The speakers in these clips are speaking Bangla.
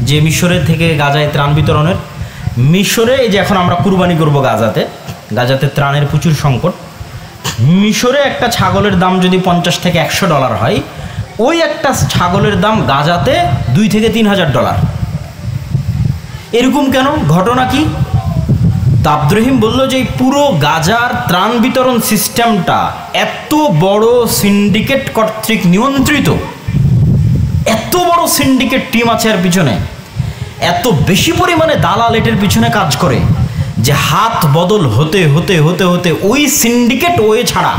যে মিশরের থেকে গাজায় ত্রাণ বিতরণের, মিশরে এই যে এখন আমরা কুরবানি করব গাজাতে ত্রাণের প্রচুর সংকট। মিশরে একটা ছাগলের দাম যদি $50 থেকে $100 হয়, ওই একটা ছাগলের দাম গাজাতে $2,000 থেকে $3,000। এরকম কেন? ঘটনা কি? তা আব্দুর রহিম বলল যে পুরো গাজার ত্রাণ বিতরণ সিস্টেমটা এত বড় সিন্ডিকেট কর্তৃক নিয়ন্ত্রিত, এত বড় সিন্ডিকেট টিম আছে এর পিছনে, এত বেশি পরিমাণে দালাল এটার পিছনে কাজ করে যে হাত বদল হতে হতে হতে হতে ওই সিন্ডিকেট ওয়ে ছাড়া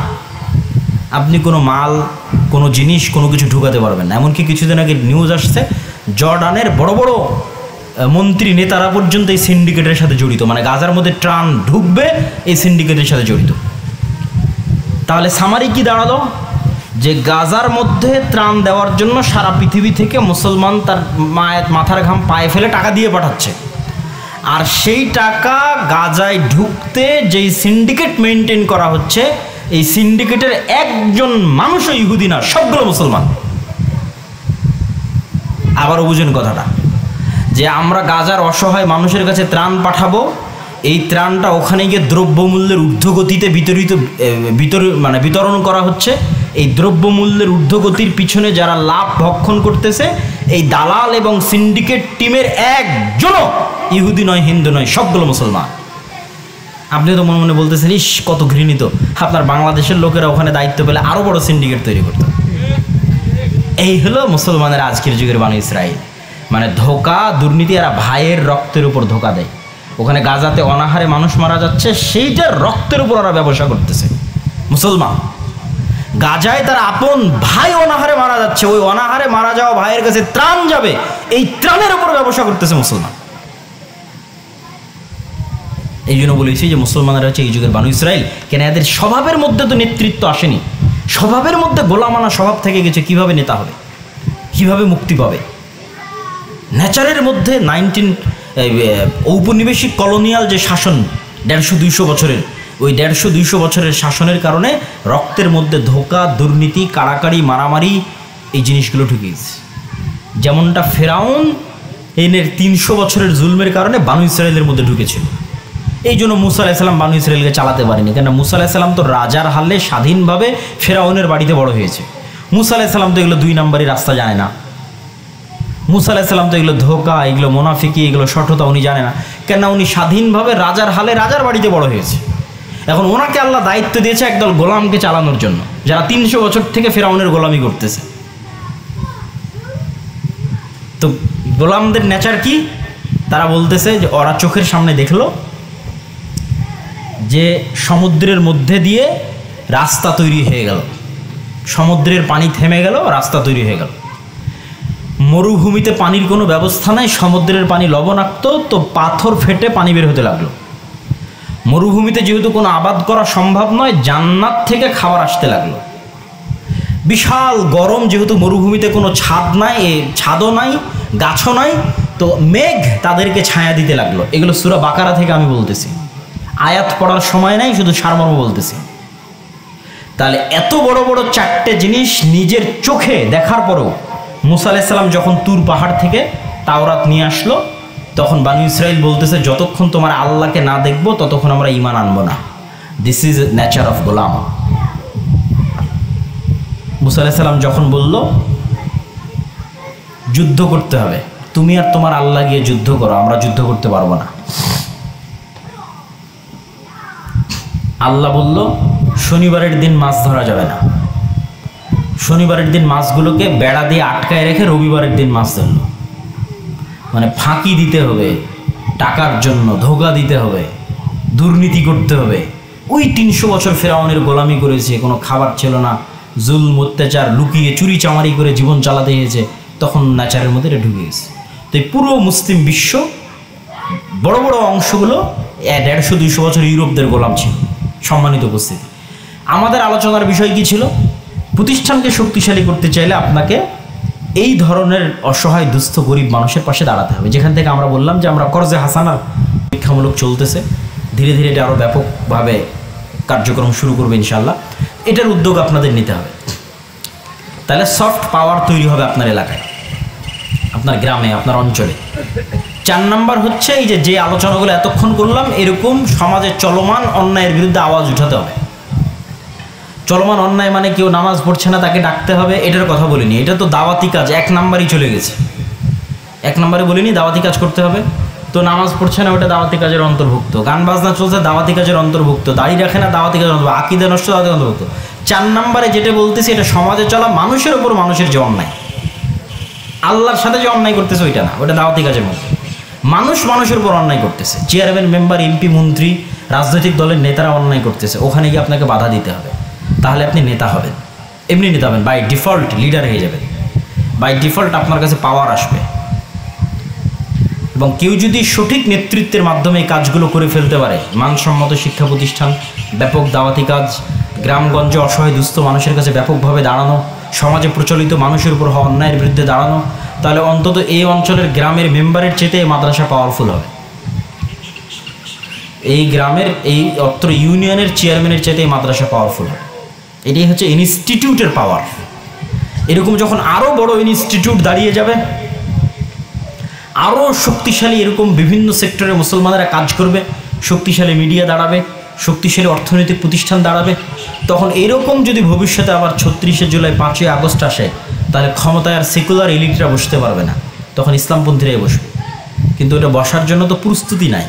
আপনি কোনো মাল, কোনো জিনিস, কোনো কিছু ঢুকাতে পারবেন না। এমনকি কিছুদিন আগে নিউজ আসছে জর্ডানের বড় বড় মন্ত্রী নেতারা পর্যন্ত এই সিন্ডিকেটের সাথে জড়িত, মানে গাজার মধ্যে ত্রাণ ঢুকবে এই সিন্ডিকেটের সাথে জড়িত। তাহলে সামারি কি দাঁড়ালো? যে গাজার মধ্যে ত্রাণ দেওয়ার জন্য সারা পৃথিবী থেকে মুসলমান তার মাথার ঘাম পায়ে ফেলে টাকা দিয়ে পাঠাচ্ছে, আর সেই টাকা গাজায় ঢুকতে যেই সিন্ডিকেট মেনটেন করা হচ্ছে, এই সিন্ডিকেটের একজন মানুষও ইহুদি না, সবগুলো মুসলমান। আবারও বুঝুন কথাটা, যে আমরা গাজার অসহায় মানুষের কাছে ত্রাণ পাঠাবো, এই ত্রাণটা ওখানে গিয়ে দ্রব্যমূল্যের ঊর্ধ্বগতিতে বিতরণ করা হচ্ছে। এই দ্রব্যমূল্যের ঊর্ধ্বগতির পিছনে যারা লাভ ভক্ষণ করতেছে, এই দালাল এবং সিন্ডিকেট টিমের একজনও ইহুদি নয়, হিন্দু নয়, সবগুলো মুসলমান। আপনি তো মনে মনে বলতেছেন, ইস কত ঘৃণিত, আপনার বাংলাদেশের লোকেরা ওখানে দায়িত্ব পেলে আরও বড় সিন্ডিকেট তৈরি করত। এই হলো মুসলমানের আজকের যুগের বানু ইসরাইল, মানে ধোকা, দুর্নীতি। এরা ভাইয়ের রক্তের উপর ধোকা দেয়। ওখানে গাজাতে অনাহারে মানুষ মারা যাচ্ছে, সেইটার রক্তের উপর ওরা ব্যবসা করতেছে মুসলমান। গাজায় তার আপন ভাই অনাহারে মারা যাচ্ছে, ওই অনাহারে মারা যাওয়া ভাইয়ের কাছে ত্রাণ যাবে, এই ত্রাণের উপর ব্যবসা করতেছে মুসলমান। এই জন্য বলেছি যে মুসলমানরা হচ্ছে এই যুগের বানু ইসরাইল। কেন? এদের স্বভাবের মধ্যে তো নেতৃত্ব আসেনি, স্বভাবের মধ্যে গোলামানা স্বভাব থেকে গেছে। কিভাবে নেতা হবে, কিভাবে মুক্তি পাবে? নেচারের মধ্যে ঔপনিবেশিক কলোনিয়াল যে শাসন 150-200 বছরের, ওই 150-200 বছরের শাসনের কারণে রক্তের মধ্যে ধোকা, দুর্নীতি, কাড়াকাড়ি, মারামারি, এই জিনিসগুলো ঢুকে গেছে। যেমনটা ফেরাউন এর 300 বছরের জুলমের কারণে বানু ইসরায়েলের মধ্যে ঢুকেছিল। এই জন্য মুসা আলাইহিস সালাম বানু ইসরায়েলকে চালাতে পারেনি, কেন? মুসা আলাইহিস সালাম তো রাজার হালে স্বাধীনভাবে ফেরাউনের বাড়িতে বড় হয়েছে। মুসা আলাইহিস সালাম তো এগুলো 2 নম্বরই রাস্তা জানে না। মুসা আলাইহিস সালাম তো এগুলো ধোকা, এগুলো মুনাফিকি, এগুলো সঠতা উনি জানে না। কেন? উনি স্বাধীনভাবে রাজার হালে রাজার বাড়িতে বড় হয়েছে। এখন ওনাকে আল্লাহ দায়িত্ব দিয়েছে একদল গোলামকে চালানোর জন্য, যারা 300 বছর থেকে ফেরাউনের গোলামি করতেছে। তো গোলামদের নেচার কি? তারা বলতেছে যে ওরা চোখের সামনে দেখলো যে সমুদ্রের মধ্যে দিয়ে রাস্তা তৈরি হয়ে গেল, সমুদ্রের পানি থেমে গেল, রাস্তা তৈরি হয়ে গেল। মরুভূমিতে পানির কোনো ব্যবস্থা নাই, সমুদ্রের পানি লবণাক্ত, তো পাথর ফেটে পানি বের হতে লাগলো। মরুভূমিতে যেহেতু কোনো আবাদ করা সম্ভব নয়, জান্নাত থেকে খাবার আসতে লাগলো। বিশাল গরম, যেহেতু মরুভূমিতে কোনো ছাদও নাই, গাছও নাই, তো মেঘ তাদেরকে ছায়া দিতে লাগলো। এগুলো সূরা বাকারা থেকে আমি বলতেছি, আয়াত পড়ার সময় নাই, শুধু সারমর্ম বলতেছি। তাহলে এত বড় বড় 4টে জিনিস নিজের চোখে দেখার পরেও মুসা আলাইহিস সালাম যখন তুর পাহাড় থেকে তাওরাত নিয়ে আসলো, তখন বানু ইসরাইল বলতেছে, যতক্ষণ তোমার আল্লাহকে না দেখবো ততক্ষণ আমরা ঈমান আনবো না। দিস ইজ নেচার অফ গোলাম। মুসা আলাইহিস সালাম যখন বলল যুদ্ধ করতে হবে, তুমি আর তোমার আল্লাহ গিয়ে যুদ্ধ করো, আমরা যুদ্ধ করতে পারবো না। আল্লাহ বলল শনিবারের দিন মাছ ধরা যাবে না। শনিবারের দিন মাছগুলোকে বেড়া দিয়ে আটকায় রেখে রবিবারের দিন মাছ ধরলো। মানে ফাঁকি দিতে হবে, টাকার জন্য ধোকা দিতে হবে, দুর্নীতি করতে হবে। ওই 300 বছর ফেরাউনের গোলামি করেছে, কোনো খাবার ছিল না, জুলম অত্যাচার, লুকিয়ে চুরি চামারি করে জীবন চালাতে হয়েছে, তখন নেচারের মধ্যে এটা ঢুকে গেছে। তো এই পুরো মুসলিম বিশ্ব বড় বড় অংশগুলো 150-200 বছর ইউরোপদের গোলাম ছিল। সম্মানিত উপস্থিতি, আমাদের আলোচনার বিষয় কি ছিল? প্রতিষ্ঠানকে শক্তিশালী করতে চাইলে আপনাকে এই ধরনের অসহায় দুস্থ গরিব মানুষের পাশে দাঁড়াতে হবে। যেখান থেকে আমরা বললাম যে আমরা কর্জে হাসানার পরীক্ষামূলক চলতেছে, ধীরে ধীরে এটা আরও ব্যাপকভাবে কার্যক্রম শুরু করবে ইনশাআল্লাহ। এটার উদ্যোগ আপনাদের নিতে হবে, তাহলে সফট পাওয়ার তৈরি হবে আপনার এলাকায়। আপনার গ্রামে, আপনার অঞ্চলে। 4 নাম্বার হচ্ছে এই যে আলোচনাগুলো এতক্ষণ করলাম, এরকম সমাজে চলমান অন্যায়ের বিরুদ্ধে আওয়াজ উঠাতে হবে। চলমান অন্যায় মানে কেউ নামাজ পড়ছে না তাকে ডাকতে হবে, এটার কথা বলিনি, এটা তো দাওয়াতি কাজ, 1 নাম্বারই চলে গেছে। 1 নাম্বারে বলিনি দাওয়াতি কাজ করতে হবে, তো নামাজ পড়ছে না ওটা দাওয়াতি কাজের অন্তর্ভুক্ত, গান বাজনা চলছে দাওয়াতি কাজের অন্তর্ভুক্ত, দাড়ি রাখে না দাওয়াতি কাজের অন্তর্ভুক্ত, আকীদা নষ্ট দাওয়াতি অন্তর্ভুক্ত। 4 নাম্বারে যেটা বলতেছি এটা সমাজে চলা মানুষের ওপর মানুষের যে অন্যায়, আল্লাহর সাথে যে অন্যায় করতেছে ওইটা না, ওটা দাওয়াতি কাজের মধ্যে। মানুষ মানুষের উপর অন্যায় করতেছে, চেয়ারম্যান, মেম্বার, এমপি, মন্ত্রী, রাজনৈতিক দলের নেতারা অন্যায় করতেছে, ওখানে গিয়ে আপনাকে বাধা দিতে হবে, তাহলে আপনি নেতা হবেন। এমনি নেতা হবেন, বাই ডিফল্ট লিডার হয়ে যাবেন, বাই ডিফল্ট আপনার কাছে পাওয়ার আসবে। এবং কেউ যদি সঠিক নেতৃত্বের মাধ্যমে এই কাজগুলো করে ফেলতে পারে, মানসম্মত শিক্ষা প্রতিষ্ঠান, ব্যাপক দাওয়াতি কাজ, গ্রামগঞ্জে অসহায় দুস্থ মানুষের কাছে ব্যাপকভাবে দাঁড়ানো, সমাজে প্রচলিত মানুষের উপর হওয়া অন্যায়ের বিরুদ্ধে দাঁড়ানো, তাহলে অন্তত এই অঞ্চলের গ্রামের মেম্বারের চেয়ে এই মাদ্রাসা পাওয়ারফুল হবে, এই গ্রামের এই অত্র ইউনিয়নের চেয়ারম্যানের চেয়ে এই মাদ্রাসা পাওয়ারফুল হবে। এটাই হচ্ছে ইনস্টিটিউটের পাওয়ার। এরকম যখন আরও বড় ইনস্টিটিউট দাঁড়িয়ে যাবে, আরও শক্তিশালী এরকম বিভিন্ন সেক্টরে মুসলমানেরা কাজ করবে, শক্তিশালী মিডিয়া দাঁড়াবে, শক্তিশালী অর্থনৈতিক প্রতিষ্ঠান দাঁড়াবে, তখন এরকম যদি ভবিষ্যতে আবার 36শে জুলাই, 5ই আগস্ট আসে, তাহলে ক্ষমতায় আর সেকুলার এলিটরা বসতে পারবে না, তখন ইসলামপন্থীরাই বসবে। কিন্তু ওটা বসার জন্য তো প্রস্তুতি নাই,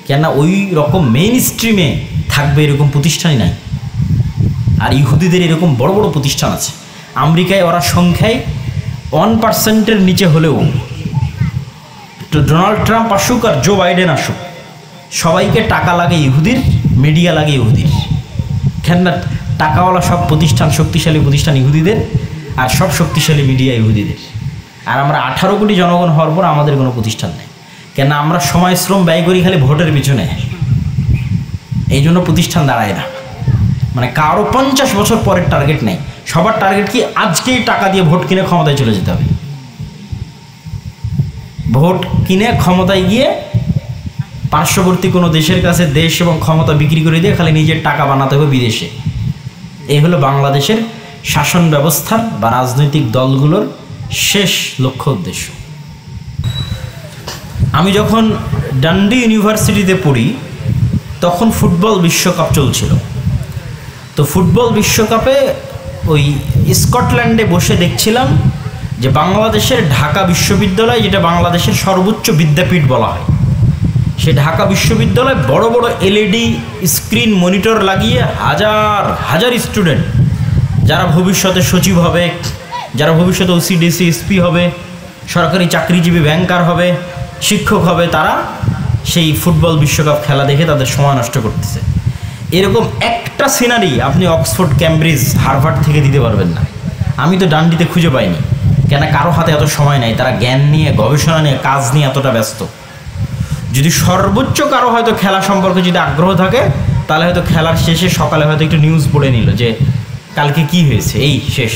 কেননা ওই রকম মেইন স্ট্রিমে থাকবে এরকম প্রতিষ্ঠানই নাই। আর ইহুদিদের এরকম বড় বড় প্রতিষ্ঠান আছে, আমেরিকায় ওরা সংখ্যায় 1% নিচে হলেও, ডোনাল্ড ট্রাম্প আসুক আর জো বাইডেন আসুক, সবাইকে টাকা লাগে ইহুদির, মিডিয়া লাগে ইহুদির। কেননা টাকাওয়ালা সব প্রতিষ্ঠান, শক্তিশালী প্রতিষ্ঠান ইহুদিদের, আর সব শক্তিশালী মিডিয়া ইহুদিদের। আর আমরা 18 কোটি জনগণ হওয়ার পর আমাদের কোনো প্রতিষ্ঠান নেই, কেন আমরা সময় শ্রম ব্যয় করি খালি ভোটের পিছনে, এই জন্য প্রতিষ্ঠান দাঁড়ায় না। মানে কারো 50 বছর পরের টার্গেট নেই, সবার টার্গেট কি আজকেই টাকা দিয়ে ভোট কিনে ক্ষমতায় চলে যেতে হবে, ভোট কিনে ক্ষমতায় গিয়ে পার্শ্ববর্তী কোনো দেশের কাছে দেশ এবং ক্ষমতা বিক্রি করে দিয়ে খালি নিজের টাকা বানাতে হবে বিদেশে। এই হলো বাংলাদেশের শাসন ব্যবস্থার বা রাজনৈতিক দলগুলোর শেষ লক্ষ্য উদ্দেশ্য। আমি যখন ডান্ডি ইউনিভার্সিটিতে পড়ি তখন ফুটবল বিশ্বকাপ চলছিল। তো ফুটবল বিশ্বকাপে ওই স্কটল্যান্ডে বসে দেখছিলাম যে বাংলাদেশের ঢাকা বিশ্ববিদ্যালয়, যেটা বাংলাদেশের সর্বোচ্চ বিদ্যাপীঠ বলা হয়, সে ঢাকা বিশ্ববিদ্যালয় বড় বড় এলইডি স্ক্রিন মনিটর লাগিয়ে হাজার হাজার স্টুডেন্ট, যারা ভবিষ্যতে সচিব হবে, যারা ভবিষ্যতে ওসিডিসি এসপি হবে, সরকারি চাকরিজীবী ব্যাংকার হবে, শিক্ষক হবে, তারা সেই ফুটবল বিশ্বকাপ খেলা দেখে তাদের সময় নষ্ট করতেছে। এরকম একটা সিনারি আপনি অক্সফোর্ড, ক্যামব্রিজ, হার্ভার্ড থেকে দিতে পারবেন না। আমি তো ডান্ডিতে খুঁজে পাইনি, কেন কারো হাতে এত সময় নাই, তারা জ্ঞান নিয়ে, গবেষণা নিয়ে, কাজ নিয়ে এতটা ব্যস্ত। যদি সর্বোচ্চ কারো হয়তো খেলা সম্পর্কে যদি আগ্রহ থাকে, তাহলে হয়তো খেলার শেষে সকালে হয়তো একটু নিউজ পড়ে নিল যে কালকে কি হয়েছে, এই শেষ।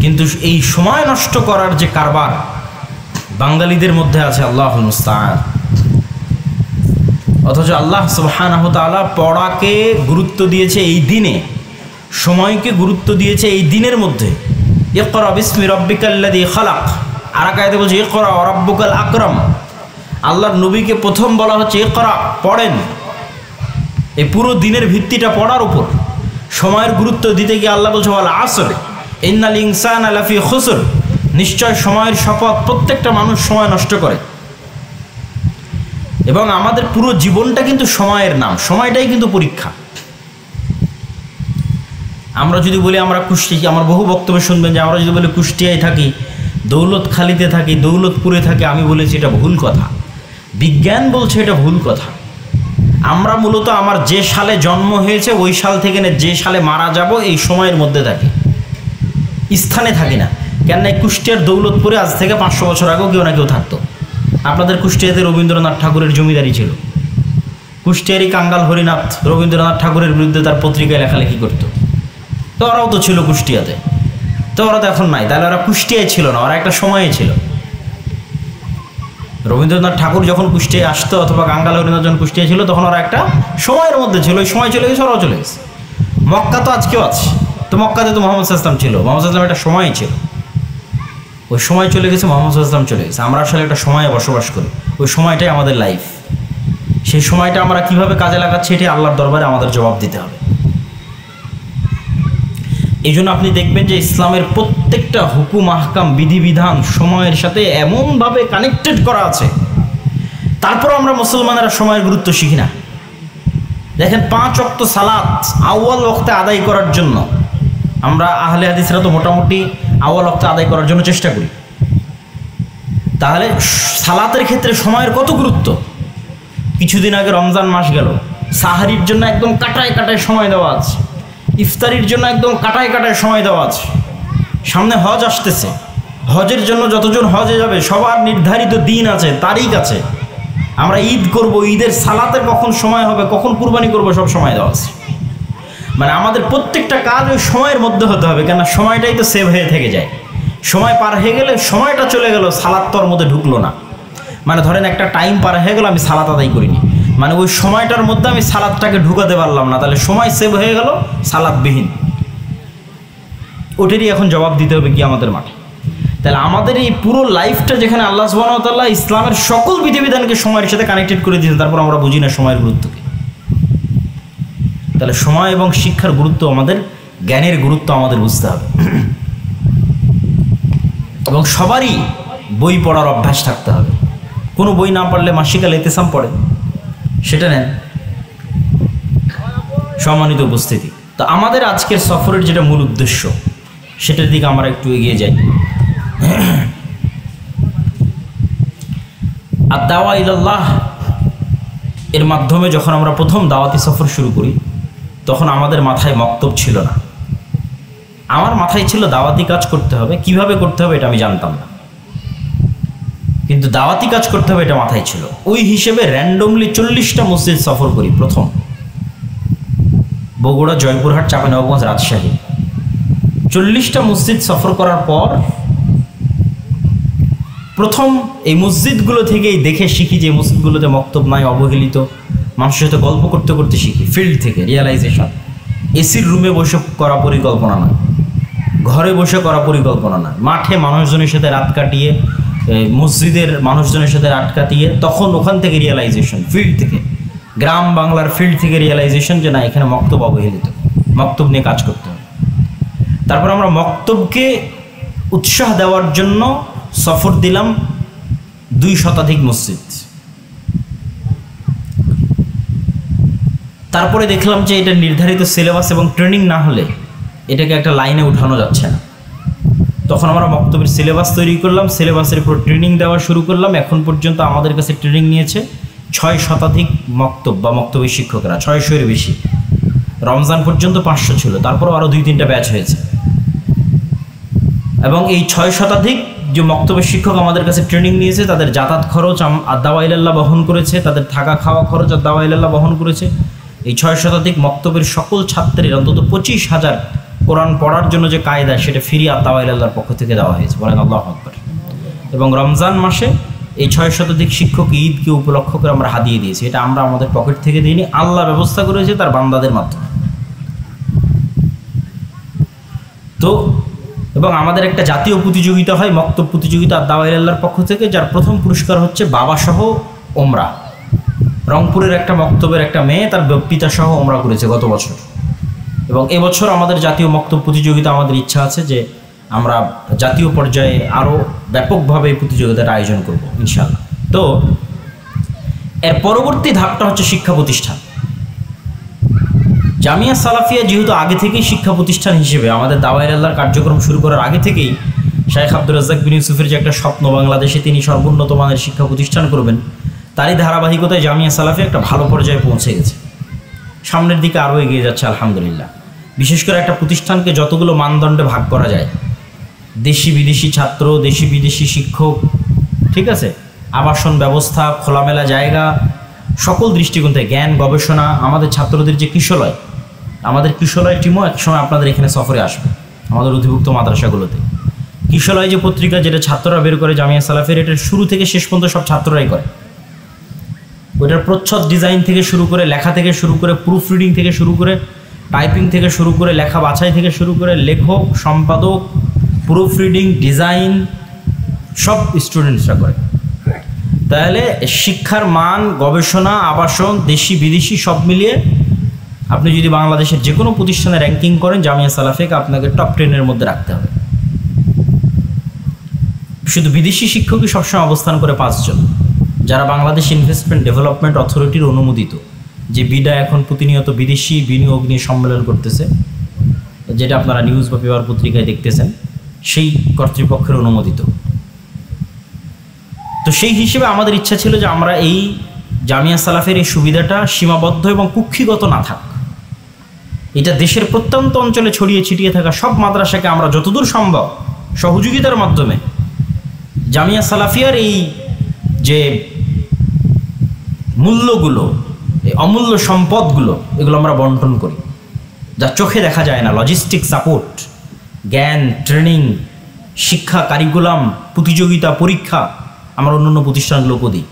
কিন্তু এই সময় নষ্ট করার যে কারবার বাঙালিদের মধ্যে আছে, আল্লাহুল মুস্তাআন। অথচ আল্লাহ সুবহানাহু ওয়া তাআলা পড়াকে গুরুত্ব দিয়েছে এই দিনে, সময়কে গুরুত্ব দিয়েছে এই দিনের মধ্যে। ইকরা বিসমি রাব্বিকাল্লাযী খালাক, আর আয়াতে বলছে ইকরা ওয়া রাব্বুকাল আকরাম। আল্লাহর নবীকে প্রথম বলা হচ্ছে ইকরা, পড়েন। এই পুরো দিনের ভিত্তিটা পড়ার উপর। সময়ের গুরুত্ব দিতে গিয়ে আল্লাহ বলছে ওয়াল আসর ইন্নাল ইনসানা লাফি খুসর, নিশ্চয় সময়ের শপথ, প্রত্যেকটা মানুষ সময় নষ্ট করে। এবং আমাদের পুরো জীবনটা কিন্তু সময়ের নাম, সময়টাই কিন্তু পরীক্ষা। আমরা যদি বলি আমরা কুষ্টিয়া, আমার বহু বক্তব্য শুনবেন যে আমরা যদি বলি কুষ্টিয়ায় থাকি, দৌলতখালিতে থাকি, দৌলতপুরে থাকি, আমি বলেছি এটা ভুল কথা। বিজ্ঞান বলছে এটা ভুল কথা। আমরা মূলত আমার যে সালে জন্ম হয়েছে ওই সাল থেকে যে সালে মারা যাব এই সময়ের মধ্যে থাকি, স্থানে থাকি না। কেন এই কুষ্টিয়ার দৌলতপুরে আজ থেকে 500 বছর আগেও কেউ না কেউ থাকতো। আপনাদের কুষ্টিয়াতে রবীন্দ্রনাথ ঠাকুরের জমিদারি ছিল। কুষ্টিয়ারই কাঙ্গাল হরিনাথ রবীন্দ্রনাথ ঠাকুরের বিরুদ্ধে তার পত্রিকায় লেখালেখি করতো। তো ওরাও তো ছিল কুষ্টিয়াতে, তো ওরা তো এখন নাই, তাহলে ওরা কুষ্টিয়ায় ছিল না, ওরা একটা সময়ে ছিল। রবীন্দ্রনাথ ঠাকুর যখন কুষ্টিয়ায় আসতো অথবা কাঙ্গাল হরিনাথ যখন কুষ্টিয়ায় ছিল, তখন ওরা একটা সময়ের মধ্যে ছিল। ওই সময় চলে গেছে, ওরাও চলে গেছে। মক্কা তো আজকেও আছে, তো মক্কাতে তো মোহাম্মদ সাল্লাল্লাহু আলাইহি ওয়াসাল্লাম ছিল, মোহাম্মদ সাল্লাল্লাহু আলাইহি ওয়াসাল্লাম একটা সময় ছিল, ওই সময় চলে গেছে, মোহাম্মদ সাল্লাল্লাহু আলাইহি ওয়াসাল্লাম চলে গেছে। আমরা আসলে একটা সময়ে বসবাস করি, ওই সময়টাই আমাদের লাইফ। সেই সময়টা আমরা কিভাবে কাজে লাগাচ্ছি এটি আল্লাহর দরবারে আমাদের জবাব দিতে হবে। এই জন্য আপনি দেখবেন যে ইসলামের প্রত্যেকটা হুকুম আহকাম বিধিবিধান সময়ের সাথে এমনভাবে কানেক্টেড করা আছে, তারপর আমরা মুসলমানেরা সময়ের গুরুত্ব শিখি না। দেখেন 5 ওয়াক্ত সালাত আউয়াল ওয়াক্তে আদায় করার জন্য আমরা আহলে হাদিসরা তো মোটামুটি আউয়াল ওয়াক্তে আদায় করার জন্য চেষ্টা করি। তাহলে সালাতের ক্ষেত্রে সময়ের কত গুরুত্ব। কিছুদিন আগে রমজান মাস গেল, সাহারির জন্য একদম কাটায় কাটায় সময় দেওয়া আছে, ইফতারির জন্য একদম কাটায় কাটায় সময় দেওয়া আছে। সামনে হজ আসতেছে, হজের জন্য যতজন হজে যাবে সবার নির্ধারিত দিন আছে, তারিখ আছে। আমরা ঈদ করব, ঈদের সালাতের কখন সময় হবে, কখন কুরবানি করব, সব সময় দেওয়া আছে। মানে আমাদের প্রত্যেকটা কাজ ওই সময়ের মধ্যে হতে হবে, কেননা সময়টাই তো সেভ হয়ে থেকে যায়। সময় পার হয়ে গেলে সময়টা চলে গেল, সালাত তোর মধ্যে ঢুকলো না। মানে ধরেন একটা টাইম পার হয়ে গেল, আমি সালাত আদায় করিনি, মানে ওই সময়টার মধ্যে আমি সালাদটাকে ঢুকাতে পারলাম না, তাহলে সময় সেভ হয়ে গেল সালাদবিহীন। ওটারই এখন জবাব দিতে হবে কিয়ামতের মাঠে। তাহলে আমাদের এই পুরো লাইফটা যেখানে আল্লাহ সুবহানাহু ওয়া তাআলা ইসলামের সকল বিধিবিধানকে সময়ের সাথে কানেক্টেড করে দিয়েছেন, তারপর আমরা বুঝি না সময়ের গুরুত্বকে। তাহলে সময় এবং শিক্ষার গুরুত্ব, আমাদের জ্ঞানের গুরুত্ব আমাদের বুঝতে হবে। এবং সবারই বই পড়ার অভ্যাস থাকতে হবে। কোনো বই না পড়লে মাসিকাল ইতিসাম পড়ে, সেটা নেন। সম্মানিত উপস্থিতি, তো আমাদের আজকের সফরের যেটা মূল উদ্দেশ্য, সেটার দিকে আমরা একটু এগিয়ে যাই। আর দাওয়া ইলাল্লাহ এর মাধ্যমে যখন আমরা প্রথম দাওয়াতি সফর শুরু করি, তখন আমাদের মাথায় মক্তব ছিল না। আমার মাথায় ছিল দাওয়াতি কাজ করতে হবে, কিভাবে করতে হবে এটা আমি জানতাম না, কিন্তু দাওয়াতি কাজ করতে হবে এটা মাথায় ছিল। ওই হিসেবে র্যান্ডমলি 40টা মসজিদ সফর করি প্রথম। বগুড়া, জয়পুরহাট, চাঁপাইনবাবগঞ্জ, রাজশাহী, 40টা মসজিদ সফর করার পর প্রথম এই মসজিদগুলো থেকেই দেখে শিখি যে মসজিদগুলোতে মক্তব নাই, অবহেলিত। মানুষের সাথে গল্প করতে করতে শিখি, ফিল্ড থেকে রিয়েলাইজেশন। এসির রুমে বসে করা পরিকল্পনা নয়, ঘরে বসে করা পরিকল্পনা নয়, মাঠে মানুষজনের সাথে রাত কাটিয়ে, মসজিদের মানুষজনের সাথে রাত কাটিয়ে, তখন ওখান থেকে রিয়েলাইজেশন, ফিল্ড থেকে, গ্রাম বাংলার ফিল্ড থেকে রিয়েলাইজেশন যে না, এখানে মক্তব অবহেলিত, মক্তব নিয়ে কাজ করতে হবে। তারপর আমরা মক্তবকে উৎসাহ দেওয়ার জন্য সফর দিলাম 2 শতাধিক মসজিদ। তারপরে দেখলাম যে এটা নির্ধারিত সিলেবাস এবং ট্রেনিং না হলে এটাকে একটা লাইনে উঠানো যাচ্ছে না। তখন আমরা মক্তবের সিলেবাস তৈরি করলাম, সিলেবাসের উপর ট্রেনিং দেওয়া শুরু করলাম। এখন পর্যন্ত আমাদের কাছে ট্রেনিং নিয়েছে 6 শতাধিক মক্তব বা মক্তবের শিক্ষকরা, 600-এর বেশি। রমজান পর্যন্ত 500 ছিল, তারপরও আরও 2-3টা ব্যাচ হয়েছে। এবং এই 6 শতাধিক যে মক্তবের শিক্ষক আমাদের কাছে ট্রেনিং নিয়েছে, তাদের যাতায়াত খরচ দাওয়া ইলাল্লাহ বহন করেছে, তাদের থাকা খাওয়া খরচ দাওয়া ইলাল্লাহ বহন করেছে। এই 6 শতাধিক মক্তবের সকল ছাত্রের অন্তত 25,000 কোরআন পড়ার জন্য যে কায়দা, সেটা ফ্রি দাওয়া ইলাল্লাহর পক্ষ থেকে দেওয়া হয়েছে, বলেন আল্লাহু আকবার। এবং রমজান মাসে এই 6 শতাধিক শিক্ষক ঈদকে উপলক্ষ করে আমরা হাদিয়ে দিয়েছি। এটা আমরা আমাদের পকেট থেকে দিইনি, আল্লাহ ব্যবস্থা করেছে তার বান্দাদের মাধ্যমে। তো এবং আমাদের একটা জাতীয় প্রতিযোগিতা হয়, মক্তব প্রতিযোগিতা দাওয়া ইলাল্লাহর পক্ষ থেকে, যার প্রথম পুরস্কার হচ্ছে বাবাসহ ওমরা। রংপুরের একটা মক্তবের একটা মেয়ে তার পিতাসহ ওমরা করেছে গত বছর। এবং এবছর আমাদের জাতীয় মক্তব প্রতিযোগিতা, আমাদের ইচ্ছা আছে যে আমরা জাতীয় পর্যায়ে আরও ব্যাপকভাবে এই প্রতিযোগিতার আয়োজন করব ইনশাআল্লাহ। তো এর পরবর্তী ধাপটা হচ্ছে শিক্ষা প্রতিষ্ঠান। জামিয়া সালাফিয়া যেহেতু আগে থেকেই শিক্ষা প্রতিষ্ঠান হিসেবে আমাদের দাওয়া ইলাল্লাহর কার্যক্রম শুরু করার আগে থেকেই শাইখ আব্দুর রাজ্জাক বিন ইউসুফের যে একটা স্বপ্ন, বাংলাদেশে তিনি সর্বোন্নত মানের শিক্ষা প্রতিষ্ঠান করবেন, তারই ধারাবাহিকতায় জামিয়া সালাফিয়া একটা ভালো পর্যায়ে পৌঁছে গেছে, সামনের দিকে আরও এগিয়ে যাচ্ছে আলহামদুলিল্লাহ। বিশেষ করে একটা প্রতিষ্ঠানকে যতগুলো মানদণ্ডে ভাগ করা যায়, দেশি বিদেশি ছাত্র, দেশি বিদেশি শিক্ষক, ঠিক আছে, আবাসন ব্যবস্থা, খোলামেলা জায়গা, সকল দৃষ্টিকোণ থেকে জ্ঞান গবেষণা, আমাদের ছাত্রদের যে কিশোরলয়, আমাদের কিশোরলয় টিমও একসময় আপনাদের এখানে সফরে আসবে আমাদের অধিভুক্ত মাদ্রাসাগুলোতে। কিশোরলয় যে পত্রিকা, যেটা ছাত্ররা বের করে জামিয়া সালাফিয়ার, এটা শুরু থেকে শেষ পর্যন্ত সব ছাত্ররাই করে। ওইটার প্রচ্ছদ ডিজাইন থেকে শুরু করে, লেখা থেকে শুরু করে, প্রুফ রিডিং থেকে শুরু করে, টাইপিং থেকে শুরু করে লেখা বাছাই থেকে শুরু করে লেখক, সম্পাদক, প্রুফ রিডিং, ডিজাইন সব স্টুডেন্টসরা করে। তাহলে শিক্ষার মান, গবেষণা, আবাসন, দেশি বিদেশি সব মিলিয়ে আপনি যদি বাংলাদেশের যে কোনো প্রতিষ্ঠানে র্যাঙ্কিং করেন, জামিয়া সালাফিয়াকে আপনাকে টপ 10-এর মধ্যে রাখতে হবে। শুধু বিদেশি শিক্ষকই সবসময় অবস্থান করে 5 জন, যারা বাংলাদেশ ইনভেস্টমেন্ট ডেভেলপমেন্ট অথরিটির অনুমোদিত, যে বিডা এখন প্রতিনিয়ত বিদেশি বিনিয়োগ নিয়ে সম্মেলন করতেছে, যেটা আপনারা নিউজ বা পেপার পত্রিকায় দেখতেছেন, সেই কর্তৃপক্ষের অনুমোদিত। তো সেই হিসেবে আমাদের ইচ্ছা ছিল যে আমরা এই জামিয়া সালাফের এই সুবিধাটা সীমাবদ্ধ এবং কুক্ষিগত না থাক, এটা দেশের প্রত্যন্ত অঞ্চলে ছড়িয়ে ছিটিয়ে থাকা সব মাদ্রাসাকে আমরা যতদূর সম্ভব সহযোগিতার মাধ্যমে জামিয়া সালাফিয়ার এই যে মূল্যগুলো, এই অমূল্য সম্পদগুলো, এগুলো আমরা বন্টন করি, যা চোখে দেখা যায় না। লজিস্টিক সাপোর্ট, জ্ঞান, ট্রেনিং, শিক্ষা, কারিকুলাম, প্রতিযোগিতা, পরীক্ষা আমরা অন্যান্য প্রতিষ্ঠানগুলোকে দিই।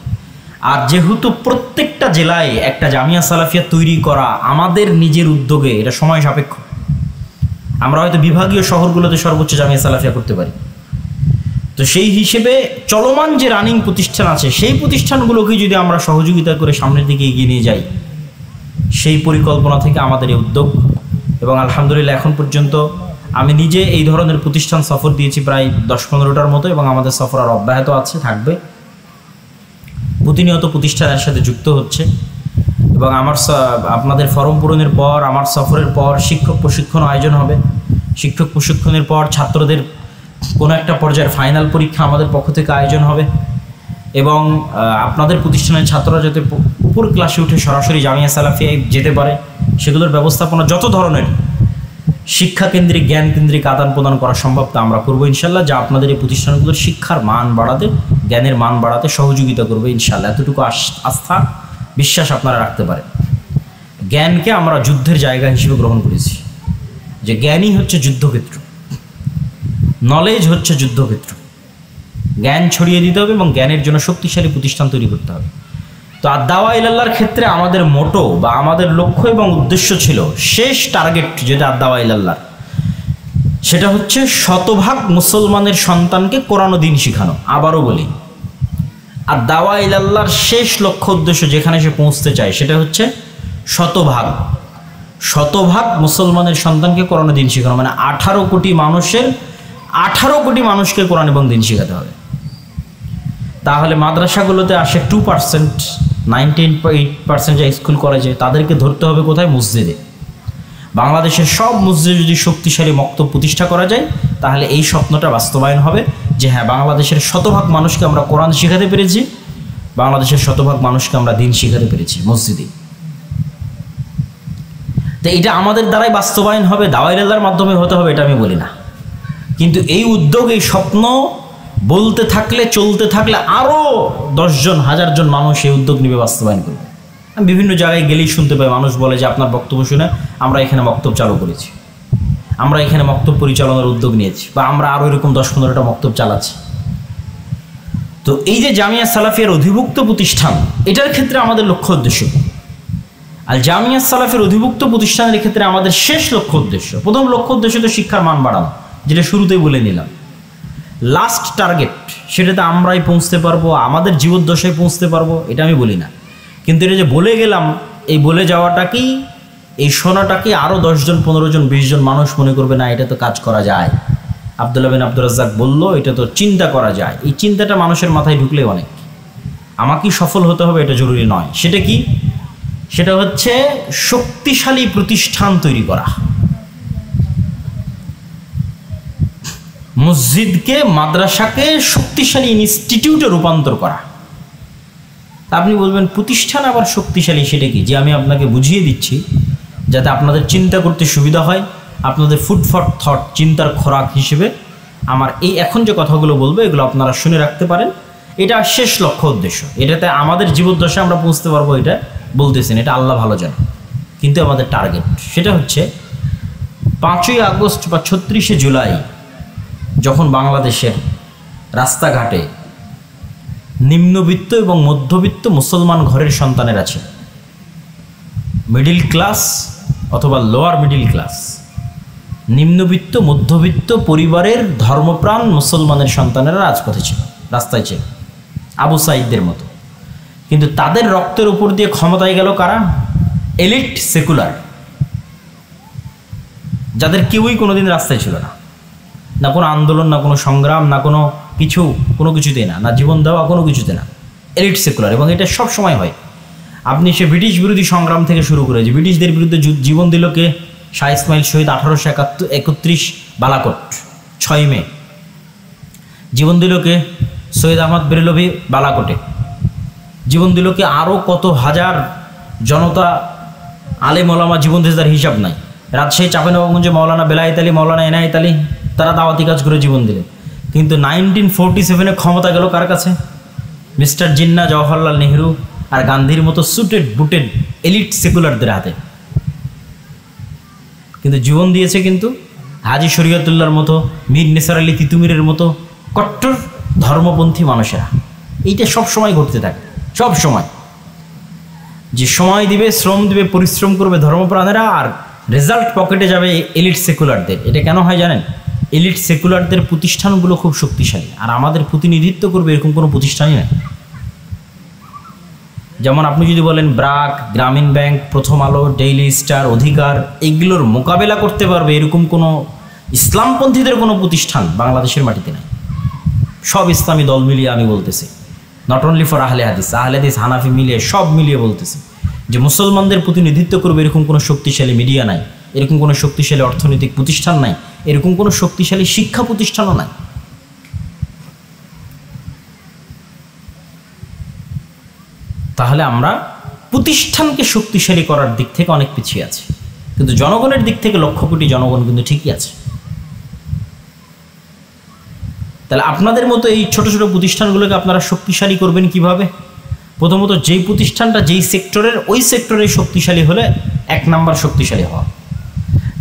আর যেহেতু প্রত্যেকটা জেলায় একটা জামিয়া সালাফিয়া তৈরি করা আমাদের নিজের উদ্যোগে, এটা সময় সাপেক্ষ। আমরা হয়তো বিভাগীয় শহরগুলোতে সর্বোচ্চ জামিয়া সালাফিয়া করতে পারি। তো সেই হিসেবে চলমান যে রানিং প্রতিষ্ঠান আছে, সেই প্রতিষ্ঠানগুলোকে যদি আমরা সহযোগিতা করে সামনের দিকে এগিয়ে নিয়ে যাই, সেই পরিকল্পনা থেকে আমাদের এই উদ্যোগ। এবং আলহামদুলিল্লাহ এখন পর্যন্ত আমি নিজে এই ধরনের প্রতিষ্ঠান সফর দিয়েছি প্রায় 10-15টার মতো, এবং আমাদের সফর আর অব্যাহত আছে, থাকবে। প্রতিনিয়ত প্রতিষ্ঠানের সাথে যুক্ত হচ্ছে। এবং আপনাদের ফরম পূরণের পর, আমার সফরের পর শিক্ষক প্রশিক্ষণ আয়োজন হবে। শিক্ষক প্রশিক্ষণের পর ছাত্রদের কোনো একটা পর্যায়ের ফাইনাল পরীক্ষা আমাদের পক্ষ থেকে আয়োজন হবে। এবং আপনাদের প্রতিষ্ঠানের ছাত্ররা যাতে উপর ক্লাসে উঠে সরাসরি জামিয়া সালাফিয়ায় যেতে পারে, সেগুলোর ব্যবস্থাপনা যত ধরনের শিক্ষা কেন্দ্রিক, জ্ঞান কেন্দ্রিক আদান প্রদান করা সম্ভব তা আমরা করবো ইনশাল্লাহ, যা আপনাদের এই প্রতিষ্ঠানগুলোর শিক্ষার মান বাড়াতে, জ্ঞানের মান বাড়াতে সহযোগিতা করবে ইনশাল্লাহ। এতটুকু আস্থা, বিশ্বাস আপনারা রাখতে পারেন। জ্ঞানকে আমরা যুদ্ধের জায়গা হিসেবে গ্রহণ করেছি, যে জ্ঞানই হচ্ছে যুদ্ধক্ষেত্র, নলেজ হচ্ছে যুদ্ধক্ষেত্র। জ্ঞান ছড়িয়ে দিতে হবে এবং জ্ঞানের জন্য শক্তিশালী প্রতিষ্ঠান তৈরি করতে হবে। তো আদ-দাওয়া ইলাল্লাহর ক্ষেত্রে আমাদের মোটো বা আমাদের লক্ষ্য এবং উদ্দেশ্য ছিল, শেষ টার্গেট যেটা আদ-দাওয়া ইলাল্লাহর, সেটা হচ্ছে শতভাগ মুসলমানের সন্তানকে কোরআন ও দ্বীন শিখানো। আবারও বলি, আদ-দাওয়া ইলাল্লাহর শেষ লক্ষ্য উদ্দেশ্য যেখানে সে পৌঁছতে চায়, সেটা হচ্ছে শতভাগ মুসলমানের সন্তানকে কোরআন ও দ্বীন শিখানো। মানে 18 কোটি মানুষকে কোরআন এবং দ্বীন শিখাতে হবে। তাহলে মাদ্রাসাগুলোতে আসে 2%, 98% যা স্কুল কলেজে, তাদেরকে ধরতে হবে কোথায়? মসজিদে। বাংলাদেশের সব মসজিদে যদি শক্তিশালী মক্তব প্রতিষ্ঠা করা যায়, তাহলে এই স্বপ্নটা বাস্তবায়ন হবে যে হ্যাঁ, বাংলাদেশের শতভাগ মানুষকে আমরা কোরআন শিখাতে পেরেছি, বাংলাদেশের শতভাগ মানুষকে আমরা দ্বীন শিখাতে পেরেছি মসজিদে। তো এটা আমাদের দ্বারাই বাস্তবায়ন হবে, দাওয়া ইলাল্লাহর মাধ্যমে হতে হবে, এটা আমি বলি না। কিন্তু এই উদ্যোগ, এই স্বপ্ন বলতে থাকলে, চলতে থাকলে আরও 10 জন, 1000 জন মানুষ এই উদ্যোগ নিবে, বাস্তবায়ন করবে। আমি বিভিন্ন জায়গায় গেলেই শুনতে পাই, মানুষ বলে যে আপনার বক্তব্য শুনে আমরা এখানে মক্তব চালু করেছি, আমরা এখানে মক্তব পরিচালনার উদ্যোগ নিয়েছি, বা আমরা আরও এরকম 10-15টা মক্তব চালাচ্ছি। তো এই যে জামিয়া সালাফিয়ার অধিভুক্ত প্রতিষ্ঠান, এটার ক্ষেত্রে আমাদের লক্ষ্য উদ্দেশ্য, আর জামিয়া সালাফের অধিভুক্ত প্রতিষ্ঠানের ক্ষেত্রে আমাদের শেষ লক্ষ্য উদ্দেশ্য, প্রথম লক্ষ্য উদ্দেশ্য তো শিক্ষার মান বাড়ানো, যেটা শুরুতেই বলে নিলাম। লাস্ট টার্গেট, সেটাতে আমরাই পৌঁছতে পারবো, আমাদের জীবদ্দশায় পৌঁছতে পারবো, এটা আমি বলি না। কিন্তু এটা যে বলে গেলাম, এই বলে যাওয়াটাকেই, এই শোনাটাকেই আরও 10 জন, 15 জন, 20 জন মানুষ মনে করবে না এটা তো কাজ করা যায়। আব্দুল্লাহ বিন আব্দুর রাজ্জাক বলল এটা তো চিন্তা করা যায়। এই চিন্তাটা মানুষের মাথায় ঢুকলে অনেক, আমাকেই সফল হতে হবে এটা জরুরি নয়। সেটা কি? সেটা হচ্ছে শক্তিশালী প্রতিষ্ঠান তৈরি করা, মসজিদকে, মাদ্রাসাকে শক্তিশালী ইনস্টিটিউটে রূপান্তর করা। আপনি বলবেন প্রতিষ্ঠান আবার শক্তিশালী, সেটা কি? যে আমি আপনাকে বুঝিয়ে দিচ্ছি, যাতে আপনাদের চিন্তা করতে সুবিধা হয়, আপনাদের ফুড ফর থট, চিন্তার খোরাক হিসেবে আমার এই এখন যে কথাগুলো বলবো, এগুলো আপনারা শুনে রাখতে পারেন। এটা শেষ লক্ষ্য উদ্দেশ্য, এটাতে আমাদের জীবদ্দশায় আমরা পৌঁছতে পারবো এটা বলতেছেন, এটা আল্লাহ ভালো জানে। কিন্তু আমাদের টার্গেট সেটা হচ্ছে 5ই আগস্ট বা 36শে জুলাই, যখন বাংলাদেশের রাস্তাঘাটে নিম্নবিত্ত এবং মধ্যবিত্ত মুসলমান ঘরের সন্তানেরা ছিল, মিডিল ক্লাস অথবা লোয়ার মিডিল ক্লাস, নিম্নবিত্ত মধ্যবিত্ত পরিবারের ধর্মপ্রাণ মুসলমানের সন্তানেরা রাজপথে ছিল, রাস্তায় ছিল, আবু সাইদদের মতো। কিন্তু তাদের রক্তের উপর দিয়ে ক্ষমতায় গেল কারা? এলিট সেকুলার, যাদের কেউই কোনোদিন রাস্তায় ছিল না, না কোনো আন্দোলন, না কোনো সংগ্রাম, না কোনো কিছু, কোনো কিছুতেই না, না জীবন দেওয়া, কোনো কিছুতে না, এলিট সেকুলার। এবং এটা সব সময় হয়। আপনি সে ব্রিটিশ বিরোধী সংগ্রাম থেকে শুরু করে, যে ব্রিটিশদের বিরুদ্ধে জীবন দিল কে? শাহ ইসমাইল শহীদ 1831 বালাকোট 6 মে। জীবন দিল কে? সৈয়দ আহমদ বেরেলভি বালাকোটে। জীবন দিল কে? আরও কত হাজার জনতা, আলেম ওলামা জীবন দিয়েছে, তার হিসাব নাই। রাজশাহী চাঁপাইনবাবগঞ্জে মৌলানা বেলায়েত আলী, মৌলানা এনায়েত আলী, তারা দাওয়াতি কাজ করে জীবন দিলেন। কিন্তু 1947 ক্ষমতা গেল কার কাছে? মিস্টার জিন্নাহ, জওহরলাল নেহরু আর গান্ধীর মতো সুটেড বুটেড এলিট সেকুলারদের হাতে। কিন্তু জীবন দিয়েছে কিন্তু হাজি শরীয়তুল্লাহর মতো, মীর নেসার আলী তিতুমিরের মতো কট্টর ধর্মপন্থী মানুষেরা। এইটা সব সময় ঘটতে থাকে, সব সময়। যে সময় দিবে, শ্রম দিবে, পরিশ্রম করবে ধর্মপ্রাণেরা, আর রেজাল্ট পকেটে যাবে এলিট সেকুলারদের। এটা কেন হয় জানেন? এলিট সেকুলারদের প্রতিষ্ঠানগুলো খুব শক্তিশালী, আর আমাদের প্রতিনিধিত্ব করবে এরকম কোনো প্রতিষ্ঠানই নেই। যেমন আপনি যদি বলেন ব্র্যাক, গ্রামীণ ব্যাংক, প্রথম আলো, ডেইলি স্টার, অধিকার, এগুলোর মোকাবেলা করতে পারবে এরকম কোনো ইসলামপন্থীদের কোনো প্রতিষ্ঠান বাংলাদেশের মাটিতে নেই। সব ইসলামী দল মিলিয়ে আমি বলতেছি, নট অনলি ফর আহলে হাদিস, হানাফি মিলিয়ে, সব মিলিয়ে বলতেছি যে মুসলমানদের প্রতিনিধিত্ব করবে এরকম কোনো শক্তিশালী মিডিয়া নাই, এরকম কোনো শক্তিশালী অর্থনৈতিক প্রতিষ্ঠান নাই, এরকম কোনো শক্তিশালী শিক্ষা প্রতিষ্ঠানও নাই। তাহলে আমরা প্রতিষ্ঠানকে শক্তিশালী করার দিক থেকে অনেক পিছিয়ে আছি, কিন্তু জনগণের দিক থেকে লক্ষ কোটি জনগণ কিন্তু ঠিকই আছে। তাহলে আপনাদের মতো এই ছোট ছোট প্রতিষ্ঠানগুলোকে আপনারা শক্তিশালী করবেন কিভাবে? প্রথমত যেই প্রতিষ্ঠানটা যেই সেক্টরের, ওই সেক্টরে শক্তিশালী হলে 1 নাম্বার শক্তিশালী হওয়া।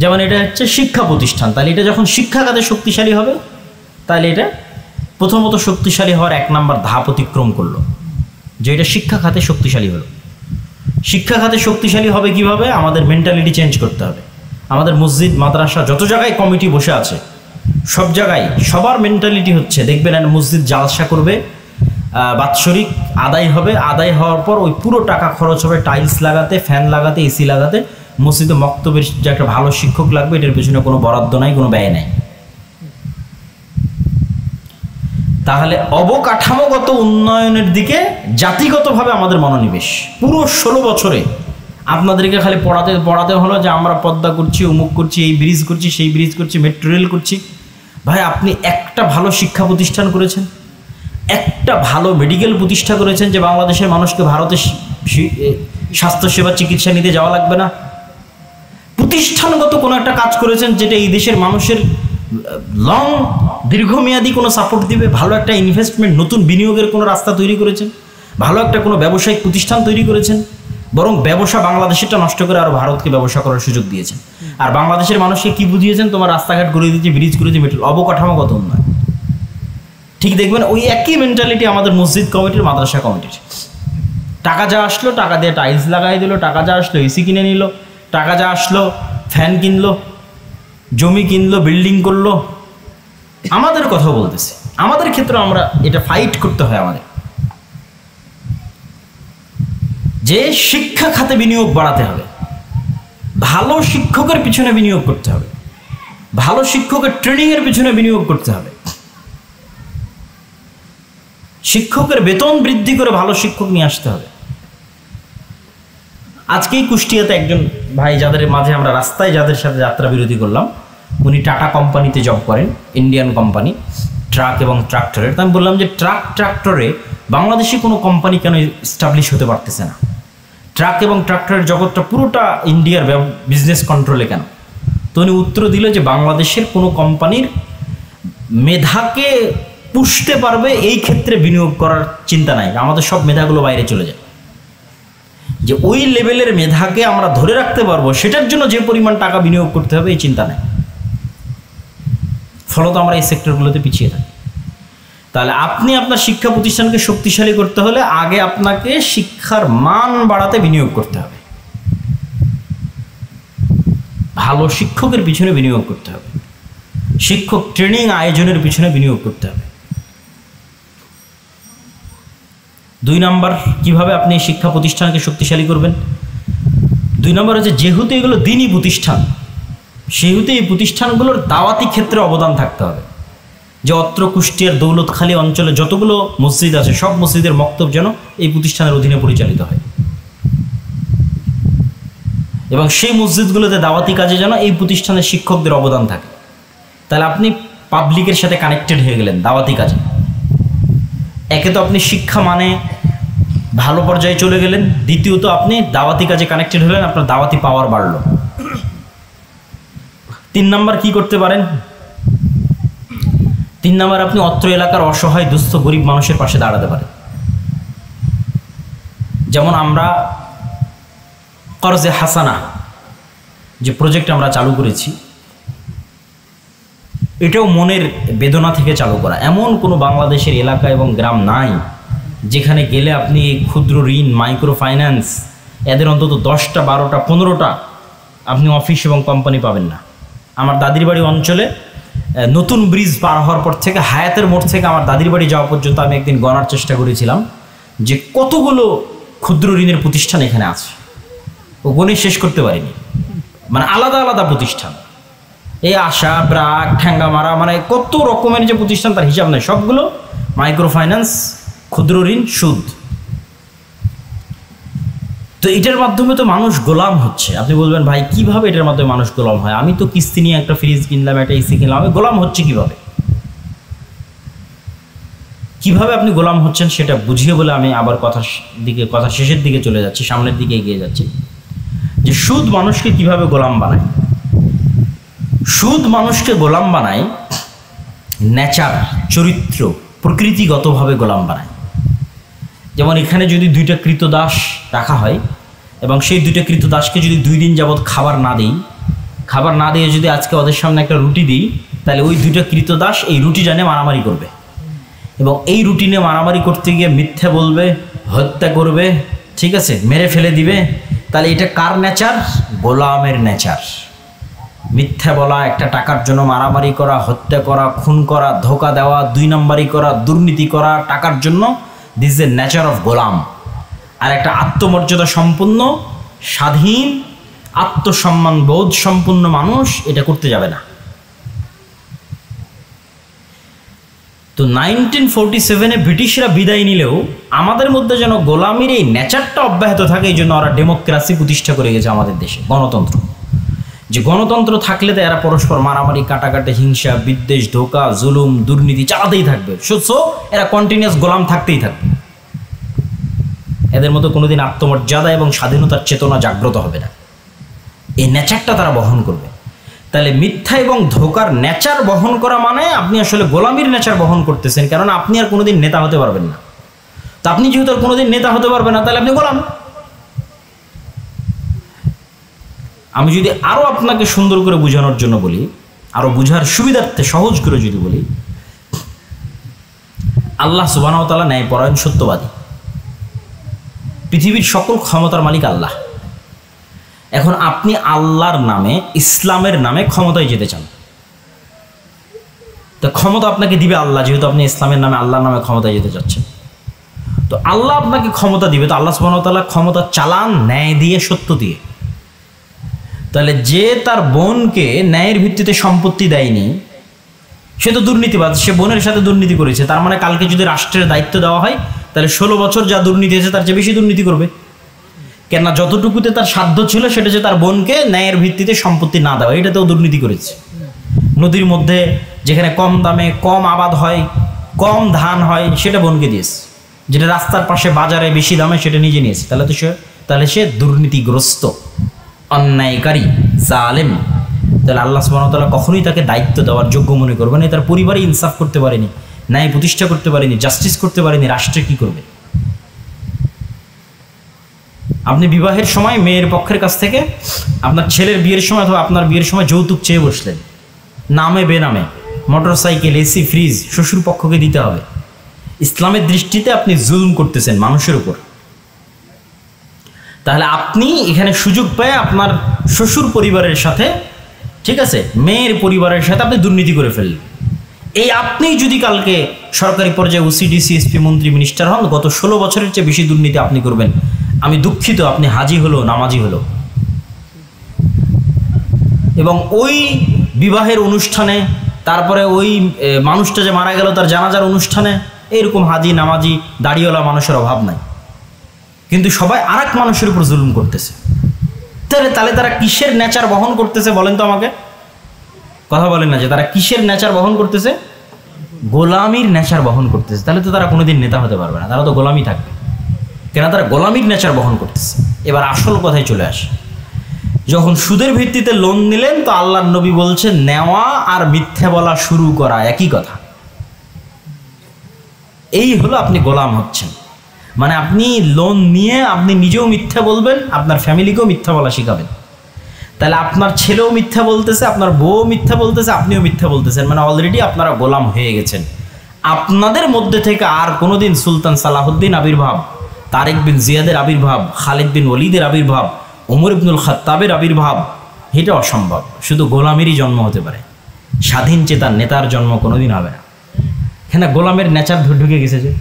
যেমন এটা হচ্ছে শিক্ষা প্রতিষ্ঠান, তাহলে এটা যখন শিক্ষা খাতে শক্তিশালী হবে, তাহলে এটা প্রথমত শক্তিশালী হওয়ার 1 নাম্বার ধাপ অতিক্রম করলো, যে এটা শিক্ষা খাতে শক্তিশালী হলো। শিক্ষা খাতে শক্তিশালী হবে কিভাবে? আমাদের মেন্টালিটি চেঞ্জ করতে হবে। আমাদের মসজিদ, মাদ্রাসা, যত জায়গায় কমিটি বসে আছে, সব জায়গায় সবার মেন্টালিটি হচ্ছে, দেখবেন মসজিদ জালসা করবে, বাৎসরিক আদায় হবে, আদায় হওয়ার পর ওই পুরো টাকা খরচ হবে টাইলস লাগাতে, ফ্যান লাগাতে, এসি লাগাতে, মসজিদে মক্তবের যে একটা ভালো শিক্ষক লাগবে, এটার পেছনে কোনো বরাদ্দ নাই, কোনো ব্যয় নাই। তাহলে অবকাঠামোগত উন্নয়নের দিকে জাতিগতভাবে আমাদের মনোনিবেশ। পুরো 16 বছরে আপনাদেরকে খালি পড়াতে হলো যে আমরা পদ্মা করছি, অমুক করছি, এই ব্রিজ করছি, সেই ব্রিজ করছি, মেট্রো রেল করছি। ভাই, আপনি একটা ভালো শিক্ষা প্রতিষ্ঠান করেছেন, একটা ভালো মেডিকেল প্রতিষ্ঠা করেছেন যে বাংলাদেশের মানুষকে ভারতে স্বাস্থ্যসেবা চিকিৎসা নিতে যাওয়া লাগবে না? প্রতিষ্ঠানগত কোনো একটা কাজ করেছেন যেটা এই দেশের মানুষের লং দীর্ঘমেয়াদী কোনো সাপোর্ট দিবে? ভালো একটা ইনভেস্টমেন্ট, নতুন বিনিয়োগের কোনো রাস্তা তৈরি করেছেন? ভালো একটা কোনো ব্যবসায়িক প্রতিষ্ঠান তৈরি করেছেন? বরং ব্যবসা বাংলাদেশেরটা নষ্ট করে আরও ভারতকে ব্যবসা করার সুযোগ দিয়েছেন। আর বাংলাদেশের মানুষকে কি বুঝিয়েছেন? তোমার রাস্তাঘাট করে দিয়েছে, ব্রিজ করে দিয়েছে, মেট্রো, অবকাঠামোগত উন্নয়ন। ঠিক দেখবেন ওই একই মেন্টালিটি আমাদের মসজিদ কমিটির, মাদ্রাসা কমিটির। টাকা যা আসলো, টাকা দিয়ে টাইলস লাগাই দিল, টাকা যা আসলো এসি কিনে নিল, টাকা যা আসলো ফ্যান কিনলো, জমি কিনলো, বিল্ডিং করলো। আমাদের কথা বলতেছি, আমাদের ক্ষেত্রে আমরা এটা ফাইট করতে হয় আমাদের, যে শিক্ষা খাতে বিনিয়োগ বাড়াতে হবে, ভালো শিক্ষকের পিছনে বিনিয়োগ করতে হবে, ভালো শিক্ষকের ট্রেনিংয়ের পিছনে বিনিয়োগ করতে হবে, শিক্ষকের বেতন বৃদ্ধি করে ভালো শিক্ষক নিয়ে আসতে হবে। আজকেই কুষ্টিয়াতে একজন ভাই, যাদের মাঝে আমরা রাস্তায় যাদের সাথে যাত্রা বিরতি করলাম, উনি টাটা কোম্পানিতে জব করেন, ইন্ডিয়ান কোম্পানি, ট্রাক এবং ট্রাক্টরের। তো আমি বললাম যে ট্রাক্টরে বাংলাদেশে কোনো কোম্পানি কেন এস্টাবলিশ হতে পারতেছে না? ট্রাক এবং ট্রাক্টরের জগৎটা পুরোটা ইন্ডিয়ার বিজনেস কন্ট্রোলে কেন? তো উনি উত্তর দিল যে বাংলাদেশের কোনো কোম্পানির মেধাকে পুষতে পারবে এই ক্ষেত্রে বিনিয়োগ করার চিন্তা নাই, আমাদের সব মেধাগুলো বাইরে চলে যায়। যে ওই লেভেলের মেধাকে আমরা ধরে রাখতে পারবো, সেটার জন্য যে পরিমাণ টাকা বিনিয়োগ করতে হবে এই চিন্তা নেই। ফলত আমরা এই সেক্টরগুলোতে পিছিয়ে থাকি। তাহলে আপনি আপনার শিক্ষা প্রতিষ্ঠানকে শক্তিশালী করতে হলে আগে আপনাকে শিক্ষার মান বাড়াতে বিনিয়োগ করতে হবে। ভালো শিক্ষকের পিছনে বিনিয়োগ করতে হবে, শিক্ষক ট্রেনিং আয়োজনের পিছনে বিনিয়োগ করতে হবে। 2 নম্বর, কিভাবে আপনি শিক্ষা প্রতিষ্ঠানকে শক্তিশালী করবেন? 2 নম্বর হচ্ছে, যেহেতু এগুলো দিনই প্রতিষ্ঠান, সেহেতু এই প্রতিষ্ঠানগুলোর দাওয়াতি ক্ষেত্রে অবদান থাকতে হবে। যে অত্র কুষ্টিয়ার দৌলতখালী অঞ্চলে যতগুলো মসজিদ আছে, সব মসজিদের মক্তব যেন এই প্রতিষ্ঠানের অধীনে পরিচালিত হয়, এবং সেই মসজিদগুলোতে দাওয়াতি কাজে যেন এই প্রতিষ্ঠানের শিক্ষকদের অবদান থাকে। তাহলে আপনি পাবলিকের সাথে কানেক্টেড হয়ে গেলেন দাওয়াতি কাজে। একে তো আপনি শিক্ষা মানে ভালো পর্যায়ে চলে গেলেন, দ্বিতীয়ত আপনি দাওয়াতি কাজে কানেক্টেড হলেন, আপনার দাওয়াতি পাওয়ার বাড়লো। 3 নম্বর কি করতে পারেন? 3 নম্বর, আপনি অত্র এলাকার অসহায় দুস্থ গরিব মানুষের পাশে দাঁড়াতে পারেন। যেমন আমরা কর্জে হাসানা যে প্রজেক্ট আমরা চালু করেছি, এটাও মনের বেদনা থেকে চালু করা। এমন কোনো বাংলাদেশের এলাকা এবং গ্রাম নাই যেখানে গেলে আপনি এই ক্ষুদ্র ঋণ, মাইক্রো ফাইন্যান্স, এদের অন্তত 10টা 12টা 15টা আপনি অফিস এবং কোম্পানি পাবেন না। আমার দাদির বাড়ি অঞ্চলে নতুন ব্রিজ পার হওয়ার পর থেকে হায়াতের মোড় থেকে আমার দাদির বাড়ি যাওয়া পর্যন্ত আমি একদিন গণার চেষ্টা করেছিলাম যে কতগুলো ক্ষুদ্র ঋণের প্রতিষ্ঠান এখানে আছে। ও গণে শেষ করতে পারিনি, মানে আলাদা আলাদা প্রতিষ্ঠান, এই আশা, ব্রাক, ঠ্যাঙ্গামারা, মানে কত রকমের যে প্রতিষ্ঠান তার হিসাব নেই। সবগুলো মাইক্রো ফাইন্যান্স, ক্ষুদ্র ঋণ, সুদ। তো এটার মাধ্যমে তো মানুষ গোলাম হচ্ছে। আপনি বলবেন ভাই কিভাবে এটার মাধ্যমে মানুষ গোলাম হয়? আমি তো কিস্তি নিয়ে একটা ফ্রিজ কিনলাম, একটা এসি কিনলাম, আমি গোলাম হচ্ছে কিভাবে? কিভাবে আপনি গোলাম হচ্ছেন সেটা বুঝিয়ে বলে আমি আবার কথা শেষের দিকে চলে যাচ্ছি, সামনের দিকে এগিয়ে যাচ্ছি। যে সুদ মানুষকে কিভাবে গোলাম বানায়? সুদ মানুষকে গোলাম বানায় নেচার, চরিত্র, প্রকৃতিগতভাবে গোলাম বানায়। যেমন এখানে যদি 2টা কৃতদাস রাখা হয় এবং সেই 2টা কৃতদাসকে যদি 2 দিন যাবৎ খাবার না দিয়ে যদি আজকে ওদের সামনে একটা রুটি দিই, তাহলে ওই 2টা কৃতদাস এই রুটিটা নিয়ে মারামারি করবে, এবং এই রুটি নিয়ে মারামারি করতে গিয়ে মিথ্যা বলবে, হত্যা করবে, ঠিক আছে, মেরে ফেলে দিবে। তাহলে এটা কার নেচার? গোলামের নেচার। মিথ্যা বলা, একটা টাকার জন্য মারামারি করা, হত্যা করা, খুন করা, ধোকা দেওয়া, 2 নম্বরি করা, দুর্নীতি করা টাকার জন্য, this is a nature of গোলাম। আর একটা আত্মমর্যাদা সম্পন্ন, স্বাধীন, আত্মসম্মান বোধ সম্পন্ন মানুষ এটা করতে যাবে না। তো 1947-এ ব্রিটিশরা বিদায় নিলেও আমাদের মধ্যে যেন গোলামির এই নেচারটা অব্যাহত থাকে, এই জন্য ওরা ডেমোক্রেসি প্রতিষ্ঠা করে গেছে আমাদের দেশে, গণতন্ত্র। যে গণতন্ত্র থাকলে তো এরা পরস্পর মারামারি, কাটাকাটি, হিংসা, বিদ্বেষ, ধোকা, জুলুম, দুর্নীতি চালাতেই থাকবে। সো এরা কন্টিনিউয়াস গোলাম থাকতেই থাকবে। এদের মতো কোনোদিন আত্মমর্যাদা এবং স্বাধীনতার চেতনা জাগ্রত হবে না। এই নেচারটা তারা বহন করবে। তাহলে মিথ্যা এবং ধোকার নেচার বহন করা মানে আপনি আসলে গোলামির নেচার বহন করতেছেন, কারণ আপনি আর কোনোদিন নেতা হতে পারবেন না। তো আপনি যেহেতু আর কোনোদিন নেতা হতে পারবেন না, তাহলে আপনি গোলাম। আমি যদি আরো আপনাকে সুন্দর করে বোঝানোর জন্য বলি, আরো বুঝার সুবিধার্থে সহজ করে যদি বলি, আল্লাহ সুবহানাহু ওয়া তাআলা ন্যায়পরায়ণ, সত্যবাদী, পৃথিবীর সকল ক্ষমতার মালিক আল্লাহ। এখন আপনি আল্লাহর নামে, ইসলামের নামে ক্ষমতায় যেতে চান, তো ক্ষমতা আপনাকে দিবে আল্লাহ, যেহেতু আপনি ইসলামের নামে, আল্লাহর নামে ক্ষমতায় যেতে চাচ্ছেন। তো আল্লাহ আপনাকে ক্ষমতা দিবে, তো আল্লাহ সুবহানাহু ওয়া তাআলা ক্ষমতা চালান ন্যায় দিয়ে, সত্য দিয়ে। তাহলে যে তার বোনকে ন্যায়ের ভিত্তিতে সম্পত্তি দেয়নি, সে তো দুর্নীতিবাজ, সে বোনের সাথে দুর্নীতি করেছে। তার মানে কালকে যদি রাষ্ট্রের দায়িত্ব দেওয়া হয়, তাহলে 16 বছর যা দুর্নীতি হয়েছে তার চেয়ে বেশি দুর্নীতি করবে। কেননা যতটুকুতে তার সাধ্য ছিল সেটা যে তার বোনকে ন্যায়ের ভিত্তিতে সম্পত্তি না দেওয়া, এটাতেও দুর্নীতি করেছে। নদীর মধ্যে যেখানে কম দামে কম আবাদ হয়, কম ধান হয়, সেটা বোনকে দিয়েছে। যেটা রাস্তার পাশে বাজারে বেশি দামে সেটা নিজে নিয়েছে। তাহলে সে দুর্নীতিগ্রস্ত, অন্যায়কারী, জালেম। তাহলে আল্লাহ সুবহানাহু ওয়া তাআলা কখনোই তাকে দায়িত্ব দেওয়ার যোগ্য মনে করবেন। তার পরিবারে ইনসাফ করতে পারেনি, ন্যায় প্রতিষ্ঠা করতে পারেনি, জাস্টিস করতে পারেনি, রাষ্ট্রে কি করবে? আপনি বিবাহের সময় মেয়ের পক্ষের কাছ থেকে আপনার ছেলের বিয়ের সময় অথবা আপনার বিয়ের সময় যৌতুক চেয়ে বসলেন, নামে বেনামে, মোটরসাইকেল, এসি, ফ্রিজ শ্বশুর পক্ষকে দিতে হবে। ইসলামের দৃষ্টিতে আপনি জুলুম করতেছেন মানুষের উপর। তাহলে আপনি এখানে সুযোগ পেয়ে আপনার শ্বশুর পরিবারের সাথে ঠিক আছে, মেয়ের পরিবারের সাথে আপনি দুর্নীতি করে ফেললেন। এই আপনিই যদি কালকে সরকারি পর্যায়ে ওসিডি সিএসপি মন্ত্রী মিনিস্টার হন, গত 16 বছরের চেয়ে বেশি দুর্নীতি আপনি করবেন। আমি দুঃখিত, আপনি হাজি হলো নামাজি হলো। এবং ওই বিবাহের অনুষ্ঠানে, তারপরে ওই মানুষটা যে মারা গেল তার জানাজার অনুষ্ঠানে এরকম হাজি নামাজি দাড়িওয়ালা মানুষের অভাব নাই, কিন্তু সবাই আর এক মানুষের উপর জুলুম করতেছে। তাহলে তারা কিসের নেচার বহন করতেছে বলেন তো আমাকে? কথা বলেন না যে তারা কিসের নেচার বহন করতেছে? গোলামির নেচার বহন করতেছে। তাহলে তো তারা কোনোদিন নেতা হতে পারবে না, তারা তো গোলামি থাকবে। কেন? তারা গোলামির নেচার বহন করতেছে। এবার আসল কথায় চলে আসে, যখন সুদের ভিত্তিতে লোন নিলেন তো আল্লাহর নবী বলছেন নেওয়া আর মিথ্যা বলা শুরু করা একই কথা। এই হলো আপনি গোলাম হচ্ছেন। মানে আপনি লোন নিয়ে আপনি নিজেও মিথ্যা বলবেন, আপনার ফ্যামিলিকেও মিথ্যা বলা শিখাবেন। তাহলে আপনার ছেলেও মিথ্যা বলতেছে, আপনার বউ মিথ্যা বলতেছে, আপনিও মিথ্যা বলতেছেন। মানে অলরেডি আপনারা গোলাম হয়ে গেছেন। আপনাদের মধ্যে থেকে আর কোনোদিন সুলতান সালাহুদ্দিন আবির্ভাব, তারেক বিন জিয়াদের আবির্ভাব, খালিদ বিন ওয়ালিদের আবির্ভাব, ওমর ইবনুল খাত্তাবের আবির্ভাব, এটা অসম্ভব। শুধু গোলামেরই জন্ম হতে পারে, স্বাধীন চেতার নেতার জন্ম কোনোদিন হবে না। এখানে গোলামের নেচার ঢুকে গেছে যে,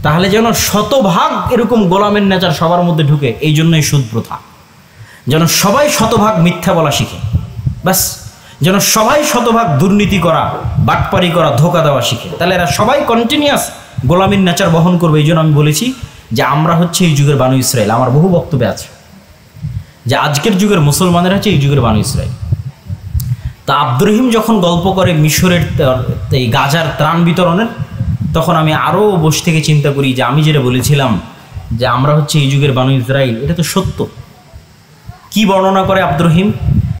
তাহলে যেন শতভাগ এরকম গোলামের নেচার সবার মধ্যে ঢুকে। এই জন্যই সুদ প্রথা, যেন সবাই শতভাগ মিথ্যা বলা শিখে, ব্যাস, যেন সবাই শতভাগ দুর্নীতি করা, বাটপারি করা, ধোকা দেওয়া শিখে। তাহলে এরা সবাই কন্টিনিউয়াস গোলামের নেচার বহন করবে। এই জন্য আমি বলেছি যে আমরা হচ্ছে এই যুগের বানু ইসরায়েল। আমার বহু বক্তব্যে আছে যে আজকের যুগের মুসলমানেরা হচ্ছে এই যুগের বানু ইসরায়েল। তা আব্দুর রহিম যখন গল্প করে মিশরের এই গাজার ত্রাণ বিতরণের, তখন আমি আরও বসে থেকে চিন্তা করি যে আমি যেটা বলেছিলাম যে আমরা হচ্ছে এই যুগের বানু ইসরায়েল, এটা তো সত্য। কি বর্ণনা করে আব্দুর রহিম?